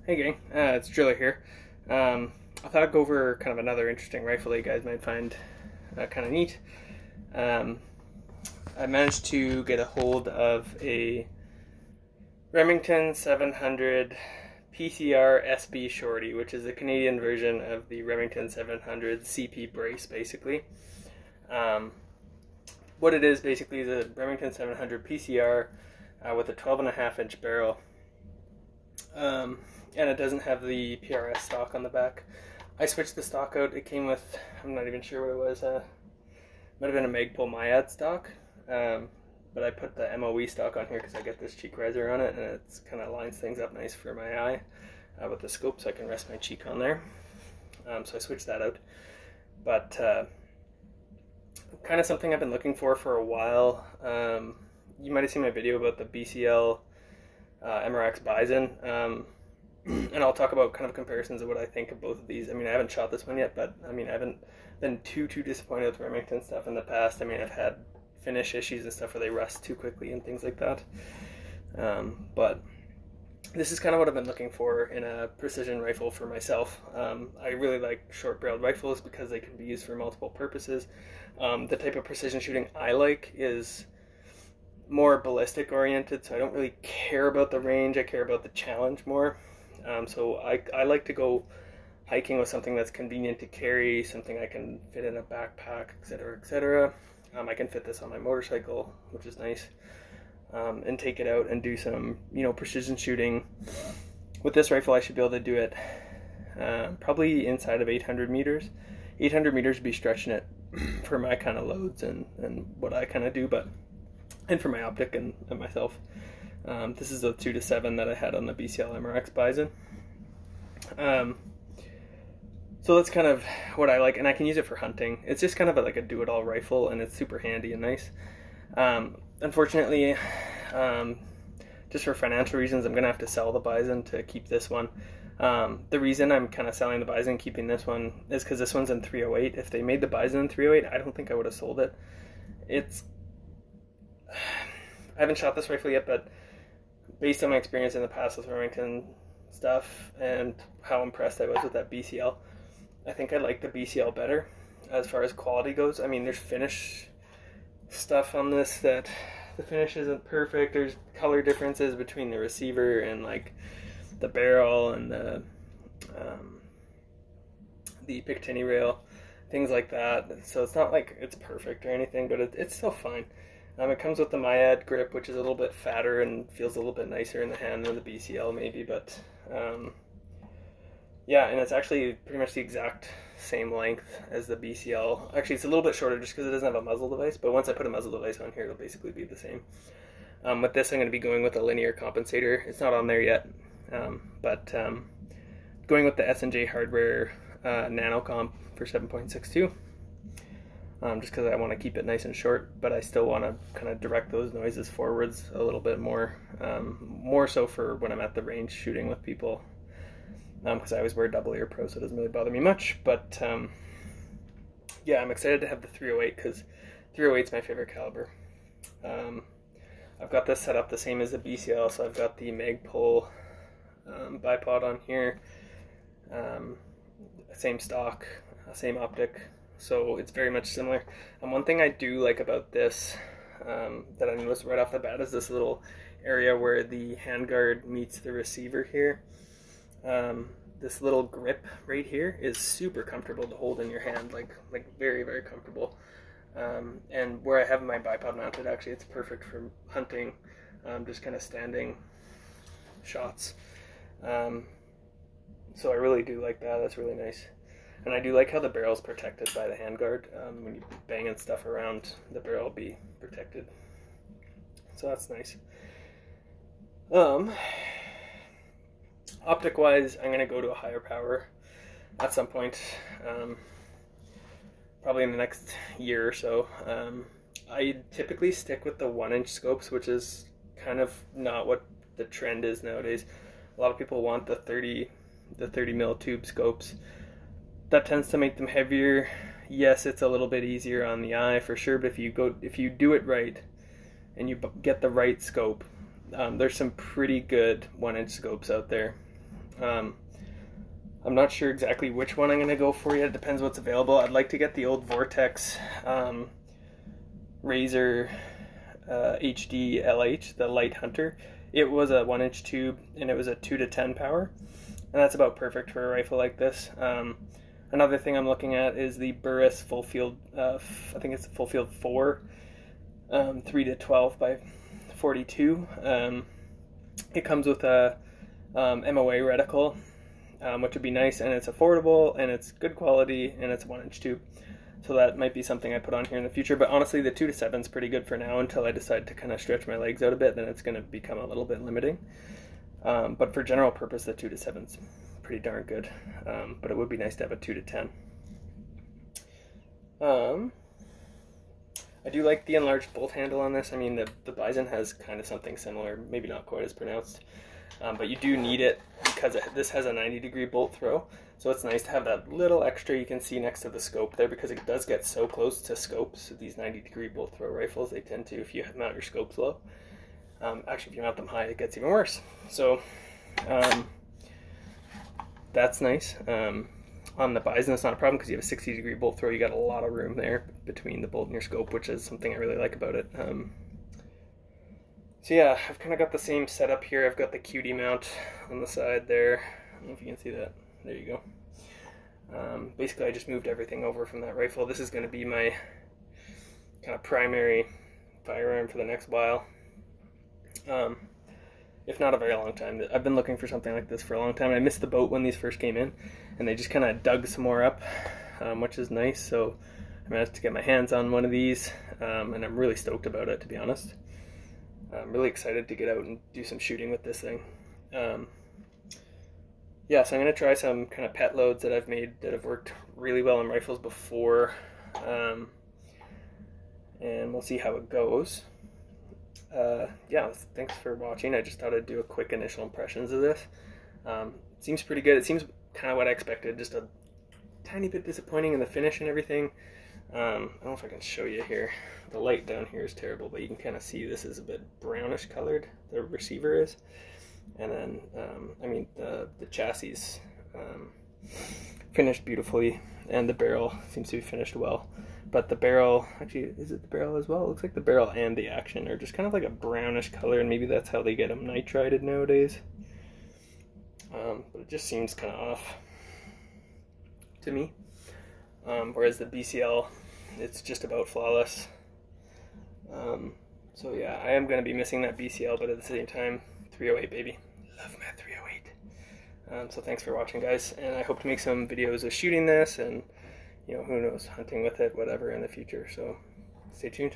Hey gang, it's Driller here. I thought I'd go over kind of another interesting rifle that you guys might find kind of neat. I managed to get a hold of a Remington 700 PCR SB Shorty, which is the Canadian version of the Remington 700 CP brace, basically. What it is basically is a Remington 700 PCR with a 12.5-inch barrel. And it doesn't have the PRS stock on the back. I switched the stock out. It came with, I'm not even sure what it was, might have been a Magpul Myad stock, but I put the MOE stock on here because I get this cheek riser on it, and it kind of lines things up nice for my eye with the scope, so I can rest my cheek on there. So I switched that out. But kind of something I've been looking for a while. You might have seen my video about the BCL MRX Bison. And I'll talk about kind of comparisons of what I think of both of these. I mean, I haven't shot this one yet, but I mean, I haven't been too disappointed with Remington stuff in the past. I mean, I've had finish issues and stuff where they rust too quickly and things like that. But this is kind of what I've been looking for in a precision rifle for myself. I really like short-barreled rifles because they can be used for multiple purposes. The type of precision shooting I like is more ballistic oriented, so I don't really care about the range. I care about the challenge more. So I like to go hiking with something that's convenient to carry, something I can fit in a backpack, etc., etc. I can fit this on my motorcycle, which is nice, and take it out and do some, precision shooting. With this rifle, I should be able to do it probably inside of 800 meters. 800 meters would be stretching it for my kind of loads and what I kind of do, and for my optic and myself. This is a 2-7 that I had on the BCL MRX Bison. So that's kind of what I like, and I can use it for hunting. It's just kind of like a do-it-all rifle, and it's super handy and nice. Unfortunately, just for financial reasons, I'm going to have to sell the Bison to keep this one. The reason I'm kind of selling the Bison and keeping this one is because this one's in 308. If they made the Bison in 308, I don't think I would have sold it. I haven't shot this rifle yet, but based on my experience in the past with Remington stuff and how impressed I was with that BCL, I think I like the BCL better as far as quality goes. I mean, there's finish stuff on this that the finish isn't perfect. There's color differences between the receiver and like the barrel and the Picatinny rail, things like that. So it's not like it's perfect or anything, but it's still fine. It comes with the Myad grip, which is a little bit fatter and feels a little bit nicer in the hand than the BCL maybe, but yeah, and it's actually pretty much the exact same length as the BCL. Actually, it's a little bit shorter just because it doesn't have a muzzle device, but once I put a muzzle device on here, it'll basically be the same. With this, I'm going to be going with a linear compensator. It's not on there yet, but going with the S&J hardware nano comp for 7.62. Just because I want to keep it nice and short, but I still want to kind of direct those noises forwards a little bit more, more so for when I'm at the range shooting with people, because I always wear double ear pro, so it doesn't really bother me much. But yeah, I'm excited to have the 308 because 308 is my favorite caliber. I've got this set up the same as the BCL, so I've got the Magpul bipod on here, same stock, same optic. So it's very much similar. And one thing I do like about this that I noticed right off the bat is this little area where the handguard meets the receiver here. This little grip right here is super comfortable to hold in your hand, like very, very comfortable. And where I have my bipod mounted, actually it's perfect for hunting, just kind of standing shots. So I really do like that. That's really nice. And I do like how the barrel is protected by the handguard. When you banging stuff around, the barrel will be protected. So that's nice. Optic-wise, I'm going to go to a higher power at some point, probably in the next year or so. I typically stick with the 1-inch scopes, which is kind of not what the trend is nowadays. A lot of people want the 30 mil tube scopes. That tends to make them heavier. Yes, it's a little bit easier on the eye for sure, but if you do it right and you get the right scope, there's some pretty good 1-inch scopes out there. I'm not sure exactly which one I'm going to go for yet. It depends what's available. I'd like to get the old Vortex Razor HD LH, the Light Hunter. It was a 1-inch tube and it was a 2 to 10 power, and that's about perfect for a rifle like this. Another thing I'm looking at is the Burris Full Field, I think it's the Full Field 4, 3 to 12 by 42. It comes with a MOA reticle, which would be nice, and it's affordable, and it's good quality, and it's a 1-inch tube. So that might be something I put on here in the future, but honestly the 2 to 7 is pretty good for now until I decide to kind of stretch my legs out a bit. Then it's going to become a little bit limiting. But for general purpose, the 2 to 7 is pretty darn good. But it would be nice to have a 2 to 10. I do like the enlarged bolt handle on this. I mean, the Bison has kind of something similar, maybe not quite as pronounced. But you do need it because this has a 90-degree bolt throw. So it's nice to have that little extra you can see next to the scope there, because it does get so close to scopes. These 90-degree bolt throw rifles, they tend to, if you mount your scopes low. Actually, if you mount them high, it gets even worse. So that's nice. On the Bison, it's not a problem because you have a 60-degree bolt throw. You got a lot of room there between the bolt and your scope, which is something I really like about it. So yeah, I've kind of got the same setup here. I've got the QD mount on the side there. I don't know if you can see that. There you go. Basically, I just moved everything over from that rifle. This is going to be my kind of primary firearm for the next while. If not a very long time. I've been looking for something like this for a long time. I missed the boat when these first came in, and they just kind of dug some more up, which is nice. So I managed to get my hands on one of these, and I'm really stoked about it, to be honest. I'm really excited to get out and do some shooting with this thing. Yeah, so I'm going to try some kind of pet loads that I've made that have worked really well in rifles before, and we'll see how it goes. Yeah, thanks for watching. I just thought I'd do a quick initial impressions of this. It seems pretty good. It seems kind of what I expected, just a tiny bit disappointing in the finish and everything. I don't know if I can show you here. The light down here is terrible, but you can kind of see this is a bit brownish colored, the receiver is. And then, I mean, the chassis finished beautifully, and the barrel seems to be finished well. But the barrel, actually, is it the barrel as well? It looks like the barrel and the action are just kind of like a brownish color, and maybe that's how they get them nitrided nowadays. But it just seems kind of off to me. Whereas the BCL, it's just about flawless. So yeah, I am going to be missing that BCL, but at the same time, 308 baby. Love my 308. So thanks for watching, guys, and I hope to make some videos of shooting this and, you know, who knows, hunting with it, whatever, in the future. So stay tuned.